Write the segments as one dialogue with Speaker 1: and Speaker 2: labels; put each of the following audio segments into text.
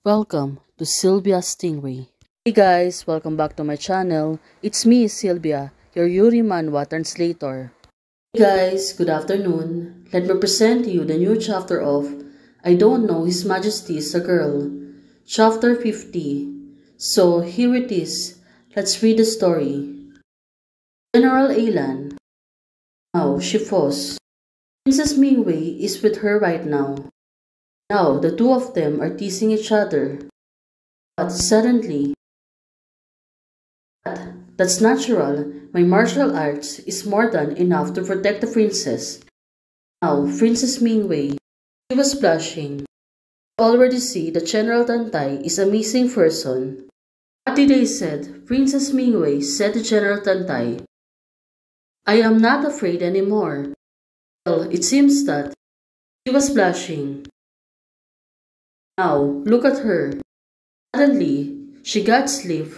Speaker 1: Welcome to Sylvia Stingray. Hey guys, welcome back to my channel. It's me, Sylvia, your Yuri Manhwa translator. Hey guys, good afternoon. Let me present to you the new chapter of I Don't Know His Majesty is a Girl, Chapter 50. So here it is. Let's read the story. General Alan. Now, she falls. Princess Mingwei is with her right now. Now, the two of them are teasing each other. But suddenly, that's natural. My martial arts is more than enough to protect the princess. Now, Princess Mingwei, she was blushing. I already see that General Tantai is a missing person. What did I said? Princess Mingwei said to General Tantai, I am not afraid anymore. Well, it seems that she was blushing. Now, look at her. Suddenly, she got sleep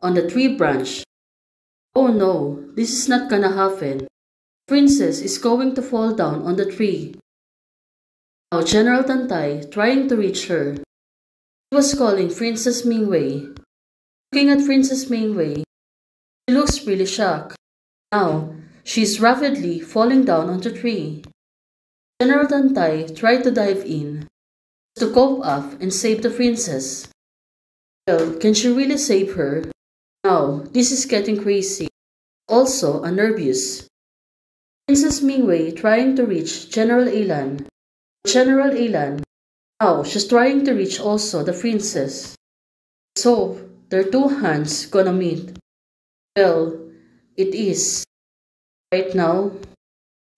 Speaker 1: on the tree branch. Oh no, this is not gonna happen. Princess is going to fall down on the tree. Now, General Tantai trying to reach her. He was calling Princess Mingwei. Looking at Princess Mingwei, she looks really shocked. Now, she is rapidly falling down on the tree. General Tantai tried to dive in to cope up and save the princess. Well, can she really save her? Now, this is getting crazy. Also, nervous. Princess Mingwei trying to reach General Alan. General Alan. Now, she's trying to reach also the princess. So, their two hands gonna meet. Well, it is. Right now,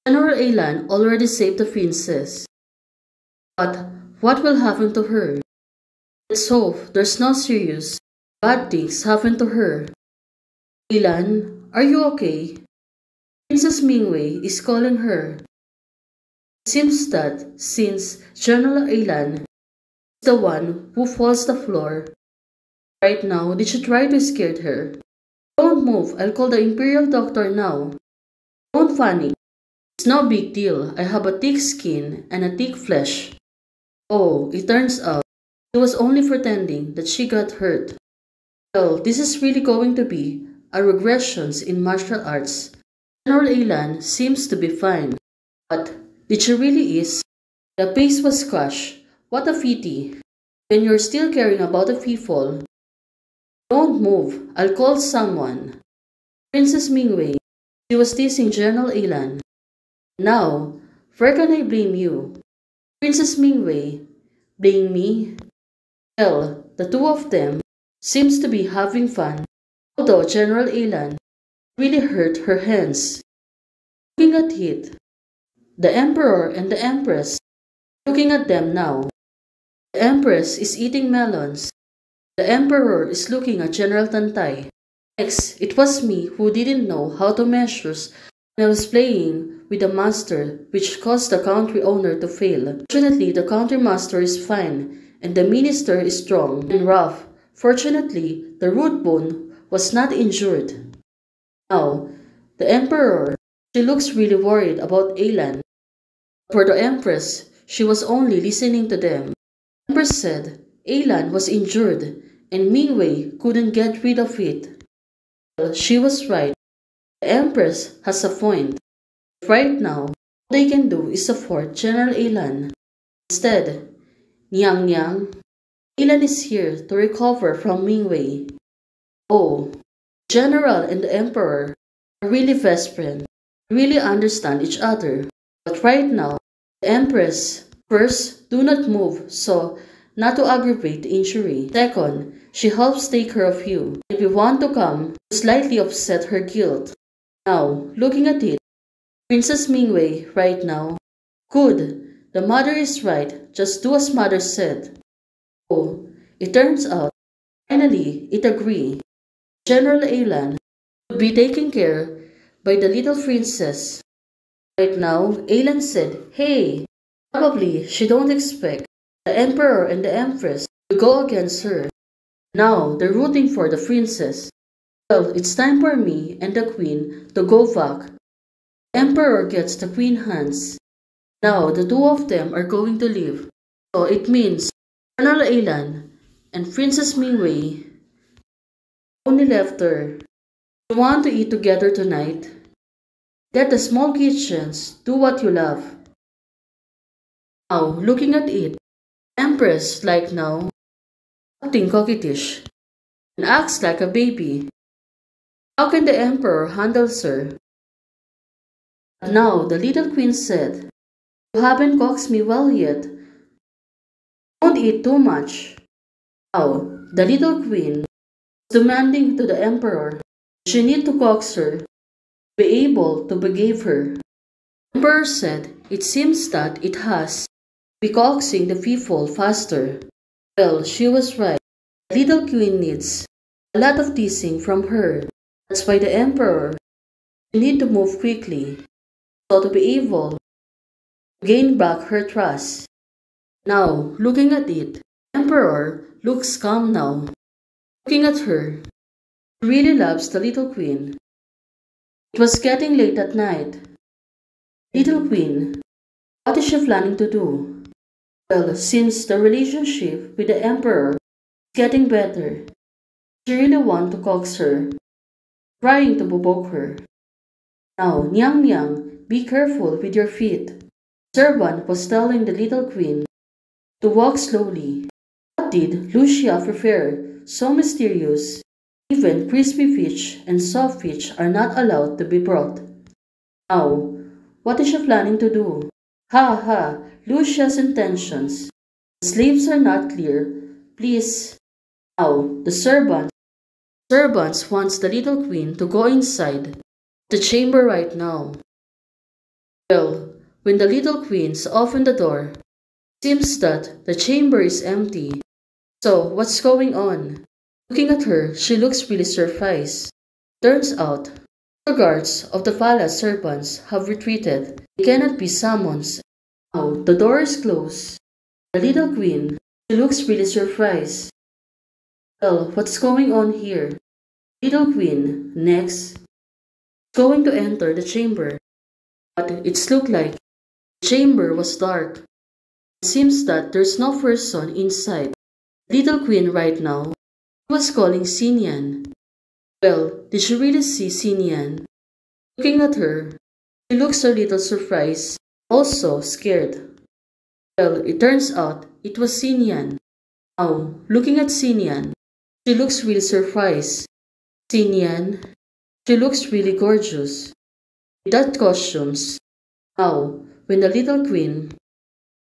Speaker 1: General Alan already saved the princess. But what will happen to her? Let's hope there's no serious bad things happen to her. Alan, are you okay? Princess Mingwei is calling her. It seems that since General Alan is the one who falls the floor, right now did she try to scare her? Don't move, I'll call the Imperial Doctor now. Don't panic. It's no big deal. I have a thick skin and a thick flesh. Oh, it turns out she was only pretending that she got hurt. Well, this is really going to be a regressions in martial arts. General Alan seems to be fine. But did she really is? The pace was crushed. What a pity. When you're still caring about the people. Don't move. I'll call someone. Princess Mingwei. She was teasing General Alan. Now, where can I blame you? Princess Mingwei. Blame me? Well, the two of them seems to be having fun. Although General Alan really hurt her hands. Looking at it, the Emperor and the Empress, looking at them now. The Empress is eating melons. The Emperor is looking at General Tantai. Next, it was me who didn't know how to measure when I was playing with the master, which caused the country owner to fail. Fortunately, the country master is fine, and the minister is strong and rough. Fortunately, the root bone was not injured. Now, the Emperor, she looks really worried about Alan. For the Empress, she was only listening to them. The Empress said Alan was injured and Mingwei couldn't get rid of it. Well, she was right. The Empress has a point. Right now, all they can do is support General Alan. Instead, Niang Niang, Alan is here to recover from Mingwei. Oh, the General and the Emperor are really best friends. They really understand each other. But right now, the Empress, first, do not move so not to aggravate the injury. Second, she helps take care of you. If you want to come, to slightly upset her guilt. Now, looking at it, Princess Mingwei right now. Good, the mother is right, just do as mother said. Oh, it turns out, finally, it agreed. General Alan would be taken care by the little princess. Right now, Alan said, hey, probably she don't expect the Emperor and the Empress to go against her. Now, they're rooting for the princess. Well, it's time for me and the queen to go back. The Emperor gets the queen hands. Now, the two of them are going to leave. So it means General Alan and Princess Mingwei only left her. You want to eat together tonight? Let the small kitchens do what you love. Now, looking at it, Empress, like now, acting coquettish, and acts like a baby. How can the Emperor handle her? But now the little queen said, "You haven't coaxed me well yet. Don't eat too much." Now, the little queen was demanding to the Emperor she need to coax her to be able to behave her. The Emperor said it seems that it has to be coaxing the people faster. Well, she was right. The little queen needs a lot of teasing from her. That's why the Emperor need to move quickly so to be able to gain back her trust. Now, looking at it, the Emperor looks calm now. Looking at her, he really loves the little queen. It was getting late at night. Little queen, what is she planning to do? Well, since the relationship with the Emperor is getting better, she really wants to coax her, trying to provoke her. Now, Nyang Nyang, be careful with your feet. The servant was telling the little queen to walk slowly. What did Lucia prepare? So mysterious. Even crispy fish and soft fish are not allowed to be brought. Now, what is she planning to do? Ha ha, Lucia's intentions. The slaves are not clear. Please. Now, the servants wants the little queen to go inside the chamber right now. Well, when the little queens open the door, it seems that the chamber is empty. So, what's going on? Looking at her, she looks really surprised. Turns out, the guards of the palace servants have retreated. They cannot be summoned. Now, the door is closed. The little queen, she looks really surprised. Well, what's going on here? Little queen, next, going to enter the chamber. But it looked like the chamber was dark. It seems that there's no person inside. Little queen right now was calling Xinian. Well, did she really see Xinian? Looking at her, she looks a little surprised, also scared. Well, it turns out it was Xinian. Now, looking at Xinian, she looks really surprised. Xinian, she looks really gorgeous. With that costumes. Now, when the little queen,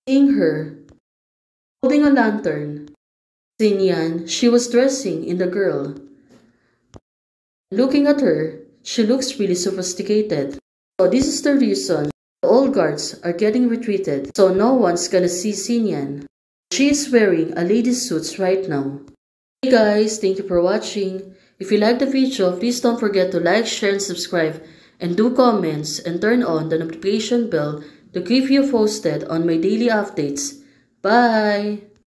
Speaker 1: seeing her, holding a lantern, Xinian, she was dressing in the girl. Looking at her, she looks really sophisticated. So this is the reason the old guards are getting retreated. So no one's gonna see Xinian. She is wearing a lady's suit right now. Hey guys, thank you for watching. If you like the video, please don't forget to like, share, and subscribe. And do comments and turn on the notification bell to keep you posted on my daily updates. Bye!